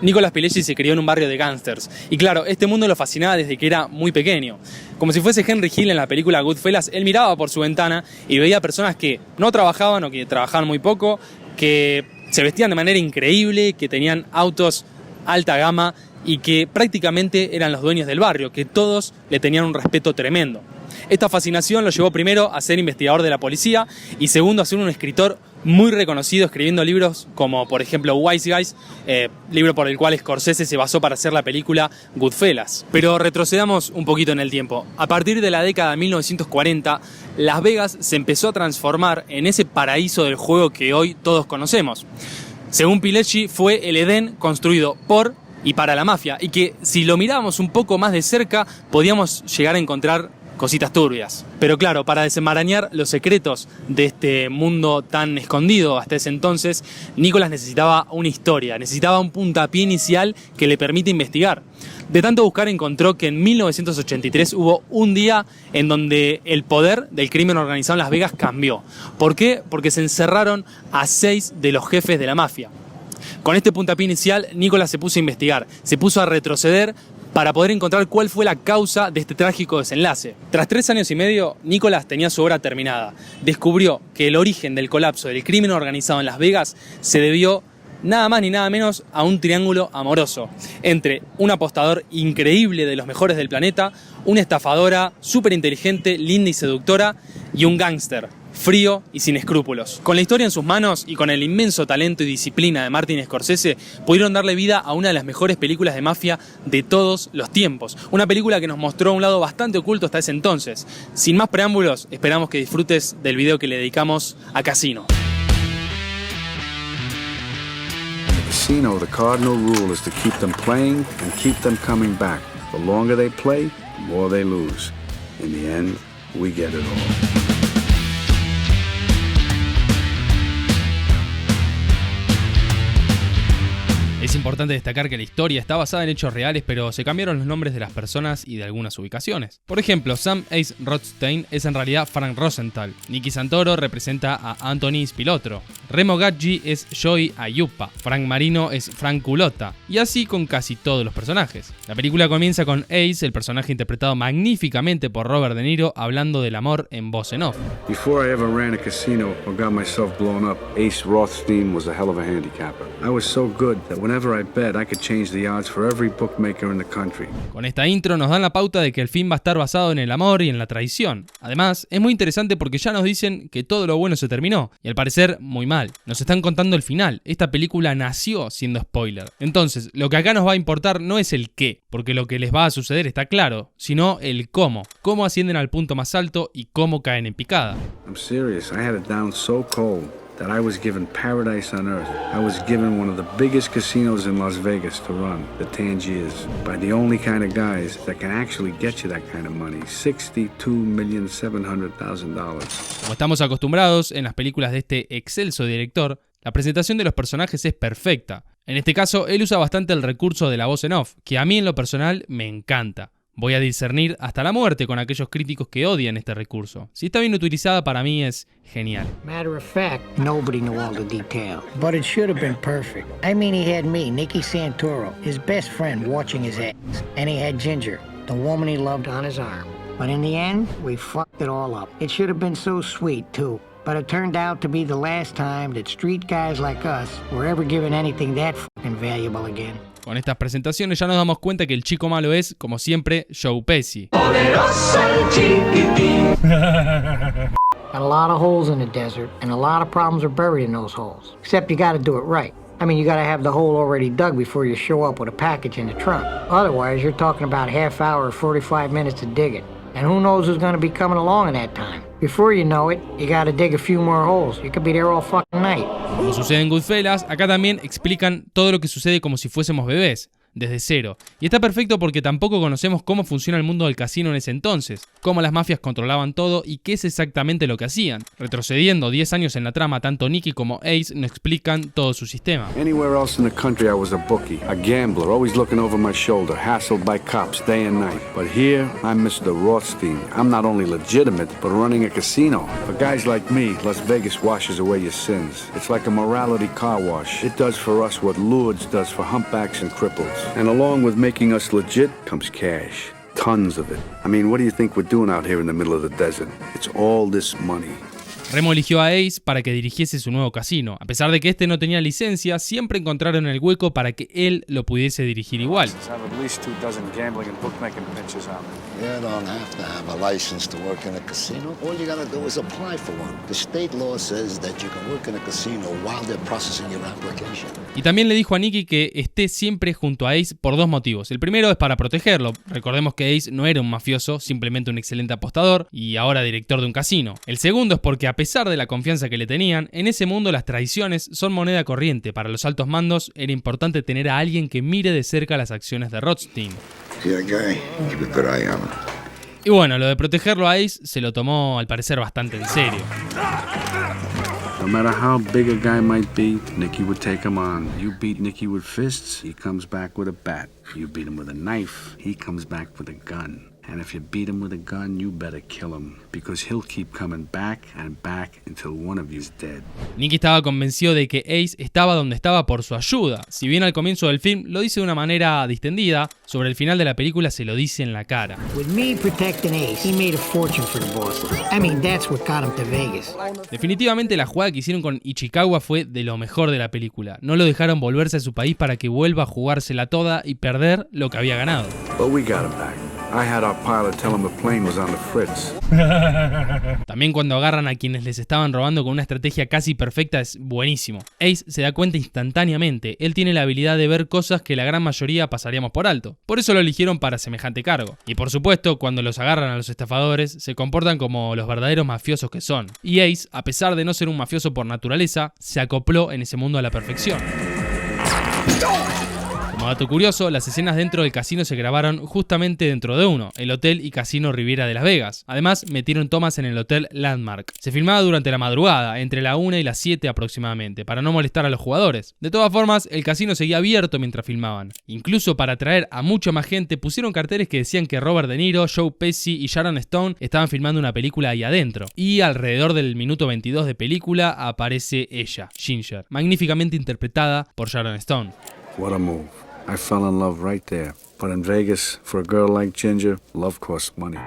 Nicolas Pileggi se crió en un barrio de gángsters y claro, este mundo lo fascinaba desde que era muy pequeño. Como si fuese Henry Hill en la película Goodfellas, él miraba por su ventana y veía personas que no trabajaban o que trabajaban muy poco, que se vestían de manera increíble, que tenían autos alta gama y que prácticamente eran los dueños del barrio, que todos le tenían un respeto tremendo. Esta fascinación lo llevó primero a ser investigador de la policía y segundo a ser un escritor muy reconocido escribiendo libros como por ejemplo Wise Guys, libro por el cual Scorsese se basó para hacer la película Goodfellas. Pero retrocedamos un poquito en el tiempo. A partir de la década de 1940, Las Vegas se empezó a transformar en ese paraíso del juego que hoy todos conocemos. Según Pileggi, fue el Edén construido por y para la mafia y que si lo mirábamos un poco más de cerca podíamos llegar a encontrar cositas turbias. Pero claro, para desenmarañar los secretos de este mundo tan escondido hasta ese entonces, Nicolas necesitaba una historia, necesitaba un puntapié inicial que le permita investigar. De tanto buscar encontró que en 1983 hubo un día en donde el poder del crimen organizado en Las Vegas cambió. ¿Por qué? Porque se encerraron a 6 de los jefes de la mafia. Con este puntapié inicial, Nicolas se puso a investigar, se puso a retroceder para poder encontrar cuál fue la causa de este trágico desenlace. Tras 3 años y medio, Nicolas tenía su obra terminada. Descubrió que el origen del colapso del crimen organizado en Las Vegas se debió nada más ni nada menos a un triángulo amoroso entre un apostador increíble de los mejores del planeta, una estafadora súper inteligente, linda y seductora y un gángster frío y sin escrúpulos. Con la historia en sus manos y con el inmenso talento y disciplina de Martin Scorsese, pudieron darle vida a una de las mejores películas de mafia de todos los tiempos. Una película que nos mostró un lado bastante oculto hasta ese entonces. Sin más preámbulos, esperamos que disfrutes del video que le dedicamos a Casino. In the casino, the cardinal rule is to keep them playing and keep them coming back. The longer they play, the more they lose. In the end, we get it all. Es importante destacar que la historia está basada en hechos reales, pero se cambiaron los nombres de las personas y de algunas ubicaciones. Por ejemplo, Sam Ace Rothstein es en realidad Frank Rosenthal, Nicky Santoro representa a Anthony Spilotro, Remo Gaggi es Joey Aiuppa, Frank Marino es Frank Culotta, y así con casi todos los personajes. La película comienza con Ace, el personaje interpretado magníficamente por Robert De Niro, hablando del amor en voz en off. Before I ever ran a casino or got myself blown up, Ace Rothstein was a hell of a handicapper. I was so good that whenever I bet, I could change the odds for every bookmaker in the country. Con esta intro nos dan la pauta de que el film va a estar basado en el amor y en la traición. Además, es muy interesante porque ya nos dicen que todo lo bueno se terminó, y al parecer muy mal. Nos están contando el final. Esta película nació siendo spoiler. Entonces, lo que acá nos va a importar no es el qué, porque lo que les va a suceder está claro, sino el cómo. Cómo ascienden al punto más alto y cómo caen en picada. I'm serious. I had it down so cold that I was given paradise on earth. I was given one of the biggest casinos in Las Vegas to run, the Tangiers, by the only kind of guys that can actually get you that kind of money, $62,700,000. Como estamos acostumbrados en las películas de este excelso director, la presentación de los personajes es perfecta. En este caso, él usa bastante el recurso de la voz en off, que a mí en lo personal me encanta. Voy a discernir hasta la muerte con aquellos críticos que odian este recurso. Si está bien utilizada, para mí es genial. Matter of fact, nobody knew all the detail, but it should have been perfect. I mean, he had me, Nicky Santoro, his best friend, watching his ass, and he had Ginger, the woman he loved, on his arm. But in the end, we fucked it all up. It should have been so sweet, too. But it turned out to be the last time that street guys like us were ever given anything that fucking valuable again. Con estas presentaciones ya nos damos cuenta que el chico malo es, como siempre, Joe Pesci. Got a lot of holes in the desert, and a lot of problems are buried in those holes. Except you gotta do it right. I mean, you gotta have the hole already dug before you show up with a package in the trunk. Otherwise, you're talking about half hour or 45 minutes to dig it. And who knows who's gonna be coming along in that time. Before you know it, you gotta dig a few more holes. You could be there all fucking night. Como sucede en Goodfellas, acá también explican todo lo que sucede como si fuésemos bebés. desde cero. Y está perfecto porque tampoco conocemos cómo funciona el mundo del casino en ese entonces, cómo las mafias controlaban todo y qué es exactamente lo que hacían. Retrocediendo 10 años en la trama, tanto Nicky como Ace nos explican todo su sistema. Anywhere else in the country I was a bookie, a gambler, always looking over my shoulder, hassled by cops day and night. But here, I'm Mr. Rothstein. I'm not only legitimate, but running a casino. For guys like me, Las Vegas washes away your sins. It's like a morality car wash. It does for us what Lourdes does for humpbacks and cripples. And along with making us legit comes cash. Tons of it. I mean, what do you think we're doing out here in the middle of the desert? It's all this money. Remo eligió a Ace para que dirigiese su nuevo casino. A pesar de que este no tenía licencia, siempre encontraron el hueco para que él lo pudiese dirigir igual. You don't have to have a license to work in a casino. All you gotta do is apply for one. The state law says that you can work in a casino while they're processing your application. Y también le dijo a Nicky que esté siempre junto a Ace por dos motivos. El primero es para protegerlo. Recordemos que Ace no era un mafioso, simplemente un excelente apostador y ahora director de un casino. El segundo es porque a pesar de la confianza que le tenían, en ese mundo las traiciones son moneda corriente. Para los altos mandos era importante tener a alguien que mire de cerca las acciones de Rothstein. Y bueno, lo de protegerlo a Ace se lo tomó al parecer bastante en serio. No matter how big a guy might be, Nicky would take him on. You beat Nicky with fists, he comes back with a bat. You beat him with a knife, he comes back with a gun. And if you beat him with a gun, you better kill him, because he'll keep coming back and back until one of you's dead. Nicky estaba convencido de que Ace estaba donde estaba por su ayuda. Si bien al comienzo del film lo dice de una manera distendida, sobre el final de la película se lo dice en la cara. With me protecting Ace, he made a fortune for the boss. I mean, that's what got him to Vegas. Definitivamente la jugada que hicieron con Ichikawa fue de lo mejor de la película. No lo dejaron volverse a su país para que vuelva a jugársela toda y perder lo que había ganado. But we got him back. I had our pilot tell him the plane was on the fritz. También cuando agarran a quienes les estaban robando con una estrategia casi perfecta es buenísimo. Ace se da cuenta instantáneamente, él tiene la habilidad de ver cosas que la gran mayoría pasaríamos por alto. Por eso lo eligieron para semejante cargo. Y por supuesto, cuando los agarran a los estafadores, se comportan como los verdaderos mafiosos que son. Y Ace, a pesar de no ser un mafioso por naturaleza, se acopló en ese mundo a la perfección. Como dato curioso, las escenas dentro del casino se grabaron justamente dentro de uno, el Hotel y Casino Riviera de Las Vegas. Además, metieron tomas en el Hotel Landmark. Se filmaba durante la madrugada, entre la 1 y las 7 aproximadamente, para no molestar a los jugadores. De todas formas, el casino seguía abierto mientras filmaban. Incluso para atraer a mucha más gente, pusieron carteles que decían que Robert De Niro, Joe Pesci y Sharon Stone estaban filmando una película ahí adentro. Y alrededor del minuto 22 de película aparece ella, Ginger, magníficamente interpretada por Sharon Stone. What a move. I fell in love right there. But in Vegas, for a girl like Ginger, love costs money.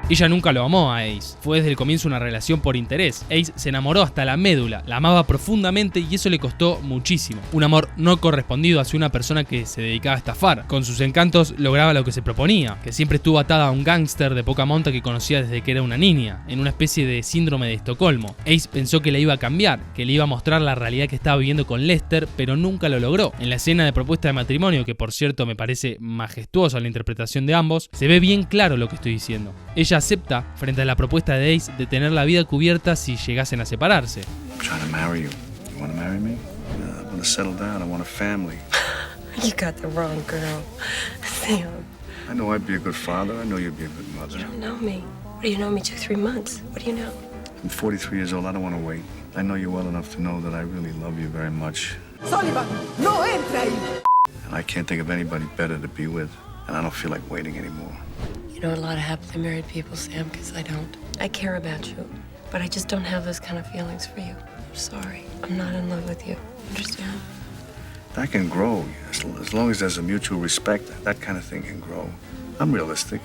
Ella nunca lo amó a Ace, fue desde el comienzo una relación por interés. Ace se enamoró hasta la médula, la amaba profundamente y eso le costó muchísimo. Un amor no correspondido hacia una persona que se dedicaba a estafar. Con sus encantos lograba lo que se proponía, que siempre estuvo atada a un gángster de poca monta que conocía desde que era una niña, en una especie de síndrome de Estocolmo. Ace pensó que la iba a cambiar, que le iba a mostrar la realidad que estaba viviendo con Lester, pero nunca lo logró. En la escena de propuesta de matrimonio, que por cierto me parece majestuosa la interpretación de ambos, se ve bien claro lo que estoy diciendo. Ella acepta, frente a la propuesta de Ace, de tener la vida cubierta si llegasen a separarse. I'm trying to marry you. You want to marry me? I want to settle down. I want a family. You got the wrong girl. Sam. I know I'd be a good father. I know you'd be a good mother. You don't know me. What do you know me 2-3 months? What do you know? I'm 43 years old. I don't want to wait. I know you well enough to know that I really love you very much. Sullivan, no entra ahí. And I can't think of anybody better to be with. And I don't feel like waiting anymore. You know a lot of happily married people, Sam, because I don't. I care about you, but I just don't have those kind of feelings for you. I'm sorry. I'm not in love with you. Understand? That can grow. As long as there's a mutual respect, that kind of thing can grow. I'm realistic.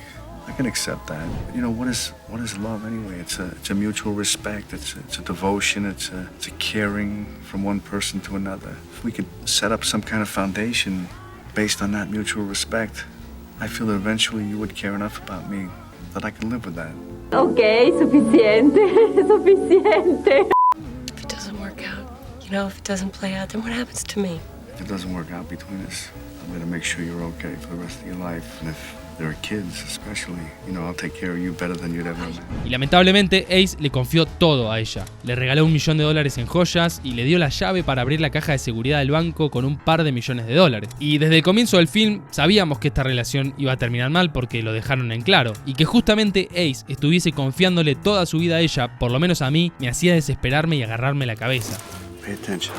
I can accept that. But you know, what is love anyway? It's a mutual respect. It's a devotion. It's a caring from one person to another. If we could set up some kind of foundation based on that mutual respect, I feel that eventually you would care enough about me that I can live with that. Okay, suficiente, suficiente. If it doesn't work out, you know, if it doesn't play out, then what happens to me? If If it doesn't work out between us, I'm gonna make sure you're okay for the rest of your life. And if there are kids, especially, I'll take care of you better than you'd ever imagine. Y lamentablemente Ace le confió todo a ella. Le regaló $1 millón en joyas y le dio la llave para abrir la caja de seguridad del banco con un par de millones de dólares. Y desde el comienzo del film sabíamos que esta relación iba a terminar mal porque lo dejaron en claro. Y que justamente Ace estuviese confiándole toda su vida a ella, por lo menos a mí, me hacía desesperarme y agarrarme la cabeza. Pay attention.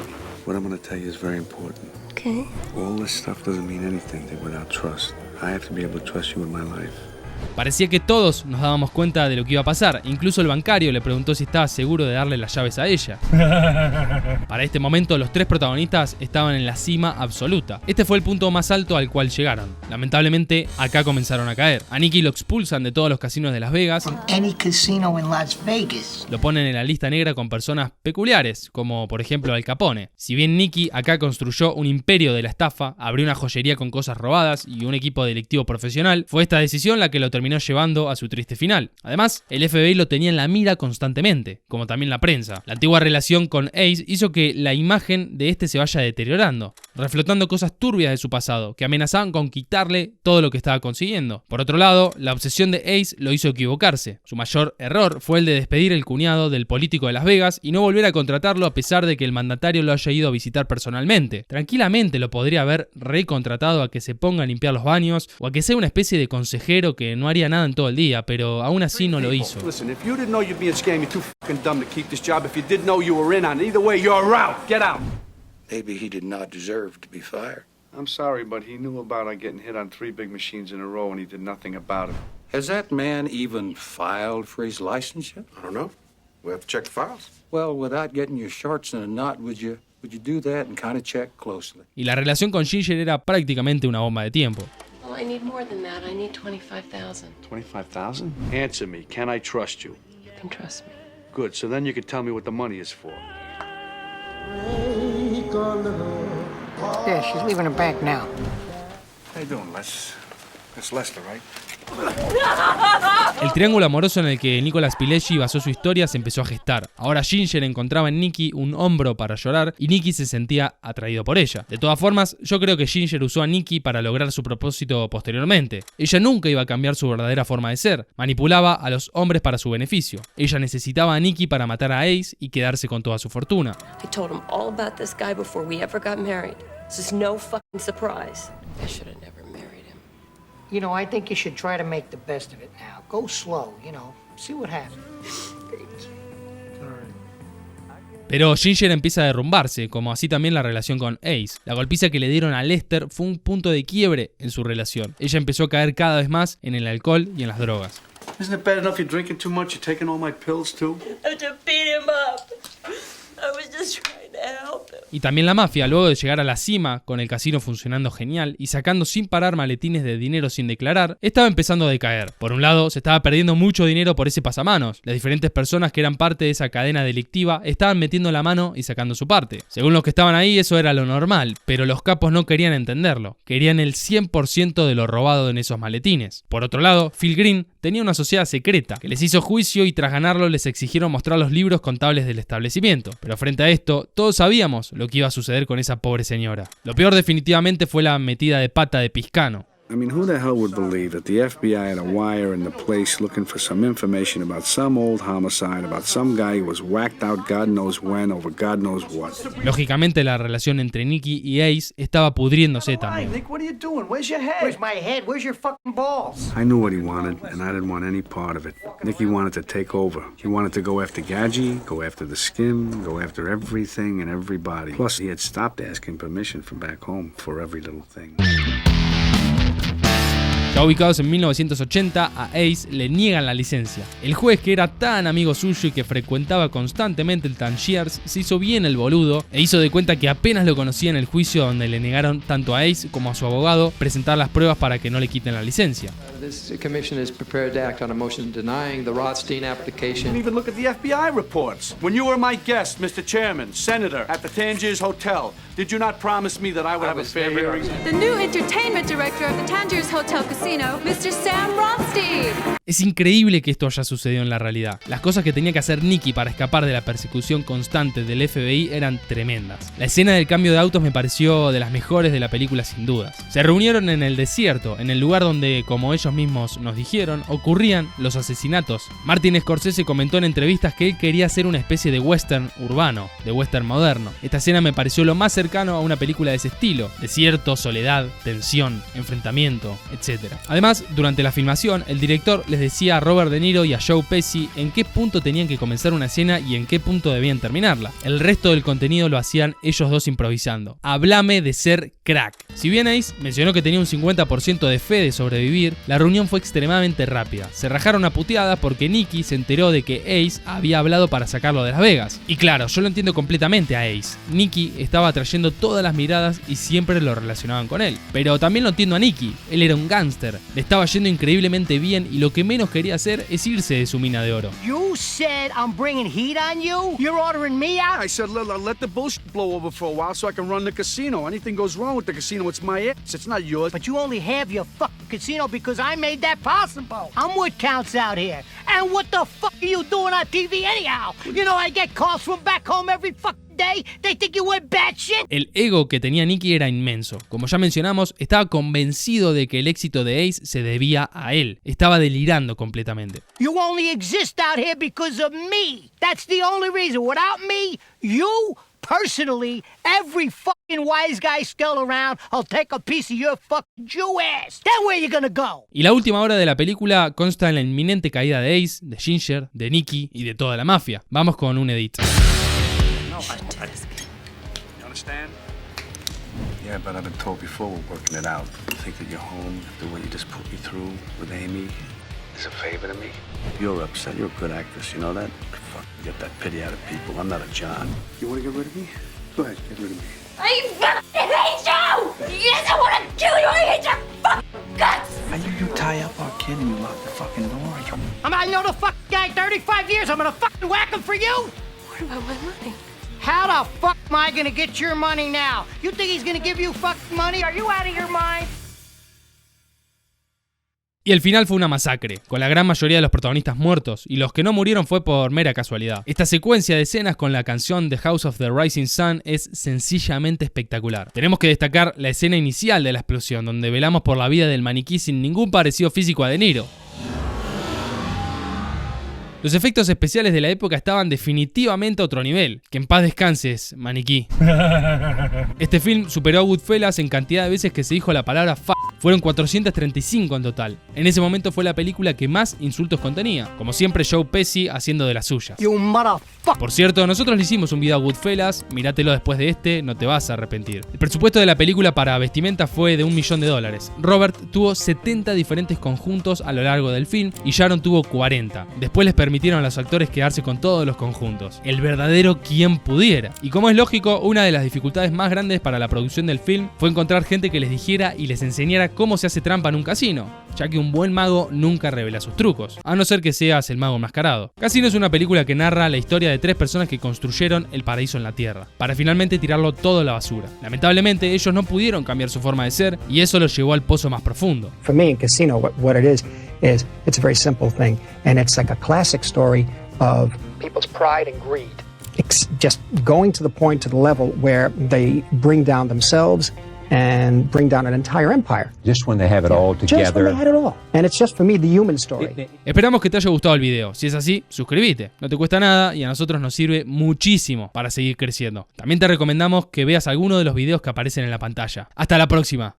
What I'm gonna tell you is very important. Okay. All this stuff doesn't mean anything without trust. I have to be able to trust you with my life. Parecía que todos nos dábamos cuenta de lo que iba a pasar. Incluso el bancario le preguntó si estaba seguro de darle las llaves a ella. Para este momento, los tres protagonistas estaban en la cima absoluta. Este fue el punto más alto al cual llegaron. Lamentablemente, acá comenzaron a caer. A Nicky lo expulsan de todos los casinos de Las Vegas. Any casino in Las Vegas. Lo ponen en la lista negra con personas peculiares, como por ejemplo Al Capone. Si bien Nicky acá construyó un imperio de la estafa, abrió una joyería con cosas robadas y un equipo delictivo profesional, fue esta decisión la que lo terminó llevando a su triste final. Además, el FBI lo tenía en la mira constantemente, como también la prensa. La antigua relación con Ace hizo que la imagen de este se vaya deteriorando, reflotando cosas turbias de su pasado, que amenazaban con quitarle todo lo que estaba consiguiendo. Por otro lado, la obsesión de Ace lo hizo equivocarse. Su mayor error fue el de despedir el cuñado del político de Las Vegas y no volver a contratarlo a pesar de que el mandatario lo haya ido a visitar personalmente. Tranquilamente lo podría haber recontratado a que se ponga a limpiar los baños o a que sea una especie de consejero que no haría nada en todo el día, pero aún así no lo hizo. Listen, if you didn't know you're being scammed, you're too fucking dumb to keep this job. If you did know, you were in on it. Either way, you're out. Get out. Maybe he did not deserve to be fired. I'm sorry, but he knew about getting hit on 3 big machines in a row and he did nothing about it. Has that man even filed for his license yet? I don't know. We have to check the files. Well, without getting your shorts in a knot, would you do that and kind of check closely? Y la relación con Ginger era prácticamente una bomba de tiempo. Well, I need more than that. I need $25,000. 25,000? Answer me. Can I trust you? You can trust me. Good. So then you can tell me what the money is for. Yeah, she's leaving her bank now. How you doing, Les? That's Lester, right? El triángulo amoroso en el que Nicolas Pileggi basó su historia se empezó a gestar. Ahora Ginger encontraba en Nicky un hombro para llorar y Nicky se sentía atraído por ella. De todas formas, yo creo que Ginger usó a Nicky para lograr su propósito posteriormente. Ella nunca iba a cambiar su verdadera forma de ser. Manipulaba a los hombres para su beneficio. Ella necesitaba a Nicky para matar a Ace y quedarse con toda su fortuna. I told him all about this guy before we ever got married. This is no fucking surprise. I should have never married him. I think you should try to make the best of it now. Go slow, see what happens. Pero Ginger empieza a derrumbarse, como así también la relación con Ace. La golpiza que le dieron a Lester fue un punto de quiebre en su relación. Ella empezó a caer cada vez más en el alcohol y en las drogas. Isn't it bad enough you're drinking too much, you're taking all my pills too? I had to beat him up. I was just trying to help him. Y también la mafia, luego de llegar a la cima, con el casino funcionando genial y sacando sin parar maletines de dinero sin declarar, estaba empezando a decaer. Por un lado, se estaba perdiendo mucho dinero por ese pasamanos. Las diferentes personas que eran parte de esa cadena delictiva estaban metiendo la mano y sacando su parte. Según los que estaban ahí, eso era lo normal, pero los capos no querían entenderlo. Querían el 100% de lo robado en esos maletines. Por otro lado, Phil Green tenía una sociedad secreta que les hizo juicio y tras ganarlo les exigieron mostrar los libros contables del establecimiento. Pero frente a esto, todos sabíamos lo que iba a suceder con esa pobre señora. Lo peor definitivamente fue la metida de pata de Piscano. I mean, who the hell would believe that the FBI had a wire in the place looking for some information about some old homicide, about some guy who was whacked out God knows when over God knows what? Lógicamente la relación entre Nicky y Ace estaba pudriéndose también. Nick, what are you doing? Where's your head? Where's my head? Where's your fucking balls? I knew what he wanted, and I didn't want any part of it. Nicky wanted to take over. He wanted to go after Gadji, go after the skin, go after everything and everybody. Plus, he had stopped asking permission from back home for every little thing. Ya ubicados en 1980, a Ace le niegan la licencia. El juez, que era tan amigo suyo y que frecuentaba constantemente el Tangiers, se hizo bien el boludo e hizo de cuenta que apenas lo conocía en el juicio donde le negaron tanto a Ace como a su abogado presentar las pruebas para que no le quiten la licencia. This commission is prepared to act on a motion denying the Rothstein application. Didn't even look at the FBI reports. When you were my guest, Mr. Chairman, Senator, at the Tangiers Hotel, did you not promise me that I would have a fair hearing? The new entertainment director of the Tangiers Hotel Casino, Mr. Sam Rothstein. Es increíble que esto haya sucedido en la realidad. Las cosas que tenía que hacer Nicky para escapar de la persecución constante del FBI eran tremendas. La escena del cambio de autos me pareció de las mejores de la película sin dudas. Se reunieron en el desierto, en el lugar donde, como ellos mismos nos dijeron, ocurrían los asesinatos. Martin Scorsese comentó en entrevistas que él quería hacer una especie de western urbano, de western moderno. Esta escena me pareció lo más cercano a una película de ese estilo: desierto, soledad, tensión, enfrentamiento, etc. Además, durante la filmación, el director les decía a Robert De Niro y a Joe Pesci en qué punto tenían que comenzar una escena y en qué punto debían terminarla. El resto del contenido lo hacían ellos dos improvisando. Háblame de ser crack. Si bien Ace mencionó que tenía un 50% de fe de sobrevivir, la reunión fue extremadamente rápida. Se rajaron a puteadas porque Nicky se enteró de que Ace había hablado para sacarlo de Las Vegas. Y claro, yo lo entiendo completamente a Ace. Nicky estaba atrayendo todas las miradas y siempre lo relacionaban con él. Pero también lo entiendo a Nicky. Él era un gángster. Le estaba yendo increíblemente bien y lo que menos quería hacer es irse de su mina de oro. You said I'm bringing heat on you? You're ordering me out? I said, let the bullshit blow over for a while so I can run the casino. Anything goes wrong with the casino, it's my ass. It's not yours. But you only have your fucking casino because I made that possible. I'm what counts out here. And what the fuck are you doing on TV anyhow? You know I get calls from back home every fucking day. They think you went batshit. El ego que tenía Nicky era inmenso. Como ya mencionamos, estaba convencido de que el éxito de Ace se debía a él. Estaba delirando completamente. You only exist out here because of me. That's the only reason. Without me, you personally, every fucking wise guy still around, I'll take a piece of your fucking Jew ass. Then where you gonna go? Y la última hora de la película consta en la inminente caída de Ace, de Ginger, de Nicky y de toda la mafia. Vamos con un edit. You understand? Yeah, but I've been told before we're working it out. I think that your home, the way you just put me through with Amy, is a favor to me. You're upset. You're a good actress. You know that? Fuck, get that pity out of people. I'm not a John. You want to get rid of me? Go ahead, get rid of me. I fucking hate you! Yes, I want to kill you! I hate your fucking guts! You tie up our kid and you lock the fucking door. I'm not know the fucking guy 35 years. I'm gonna fucking whack him for you. What about my money? How the fuck am I gonna get your money now? You think he's gonna give you fucking money? Are you out of your mind? Y el final fue una masacre, con la gran mayoría de los protagonistas muertos, y los que no murieron fue por mera casualidad. Esta secuencia de escenas con la canción The House of the Rising Sun es sencillamente espectacular. Tenemos que destacar la escena inicial de la explosión, donde velamos por la vida del maniquí sin ningún parecido físico a De Niro. Los efectos especiales de la época estaban definitivamente a otro nivel. Que en paz descanses, maniquí. Este film superó a Goodfellas en cantidad de veces que se dijo la palabra f***. Fueron 435 en total. En ese momento fue la película que más insultos contenía. Como siempre, Joe Pesci haciendo de las suyas. You motherfucker. Por cierto, nosotros le hicimos un video a Goodfellas. Mírátelo después de este, no te vas a arrepentir. El presupuesto de la película para vestimenta fue de $1 millón. Robert tuvo 70 diferentes conjuntos a lo largo del film y Sharon tuvo 40. Después les permitieron a los actores quedarse con todos los conjuntos. El verdadero quien pudiera. Y como es lógico, una de las dificultades más grandes para la producción del film fue encontrar gente que les dijera y les enseñara cómo se hace trampa en un casino, ya que un buen mago nunca revela sus trucos, a no ser que seas el mago enmascarado. Casino es una película que narra la historia de 3 personas que construyeron el paraíso en la tierra, para finalmente tirarlo todo a la basura. Lamentablemente, ellos no pudieron cambiar su forma de ser y eso los llevó al pozo más profundo. For me, in Casino, what it is it's a very simple thing, and it's like a classic story of people's pride and greed. It's just going to the level where they bring down themselves and bring down an entire empire. Just when they have it all together. Just when they had it all. And it's just, for me, the human story. Esperamos que te haya gustado el video. Si es así, suscríbete. No te cuesta nada y a nosotros nos sirve muchísimo para seguir creciendo. También te recomendamos que veas alguno de los videos que aparecen en la pantalla. Hasta la próxima.